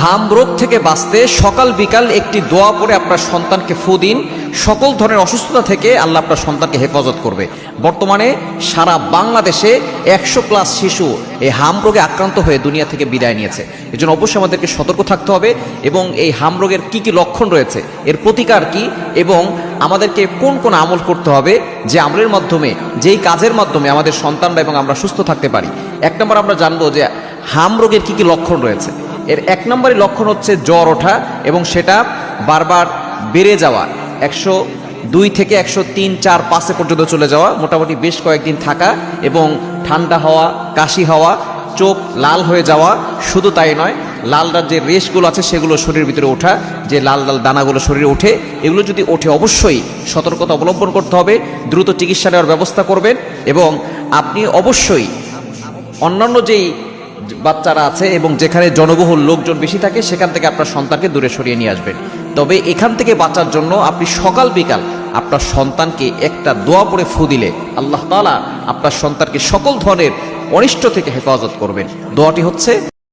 হাম রোগ থেকে বাঁচতে সকাল বিকাল একটি দোয়া পড়ে আপনার সন্তানকে ফু দিন। সকল ধরনের অসুস্থতা থেকে আল্লাহ আপনার সন্তানকে হেফাজত করবে। বর্তমানে সারা বাংলাদেশে 100+ শিশু এই হাম রোগে আক্রান্ত হয়ে দুনিয়া থেকে বিদায় নিয়েছে। এজন্য অবশ্যই আমাদেরকে সতর্ক থাকতে হবে এবং এই হাম রোগের কি কি লক্ষণ রয়েছে, এর প্রতিকার কি, এবং আমাদেরকে কোন কোন আমল করতে হবে, যে আমলের মাধ্যমে, যেই কাজের মাধ্যমে আমাদের সন্তানরা এবং আমরা সুস্থ থাকতে পারি। 1 নম্বর আমরা জানবো যে হাম রোগের কি কি লক্ষণ রয়েছে। এর 1 নম্বরের লক্ষণ হচ্ছে জ্বর ওঠা এবং সেটা বারবার বেড়ে যাওয়া, 102 থেকে 103, 4, 5 পর্যন্ত চলে যাওয়া, মোটামুটি বেশ কয়েকদিন থাকা এবং ঠান্ডা হওয়া, কাশি হওয়া, চোখ লাল হয়ে যাওয়া। শুধু তাই নয়, লাল লাল যে রেশগুলো আছে সেগুলো শরীরের ভিতরে ওঠা, যে লাল লাল দানাগুলো শরীরে ওঠে, এগুলো যদি ওঠে অবশ্যই সতর্কতা অবলম্বন করতে হবে, দ্রুত চিকিৎসা নেওয়ার ব্যবস্থা করবেন। এবং আপনি অবশ্যই অন্যান্য যেই বাচ্চারা আছে এবং যেখানে জনবহুল লোকজন বেশি থাকে সেখান থেকে আপনার সন্তানকে দূরে সরিয়ে নিয়ে আসবেন। তবে এখান থেকে বাঁচার জন্য আপনি সকাল বিকাল আপনার সন্তানকে একটা দোয়া পড়ে ফু দিলে আল্লাহ তাআলা আপনার সন্তানকে সকল ধরনের অনিষ্ট থেকে হেফাজত করবেন। দোয়াটি হচ্ছে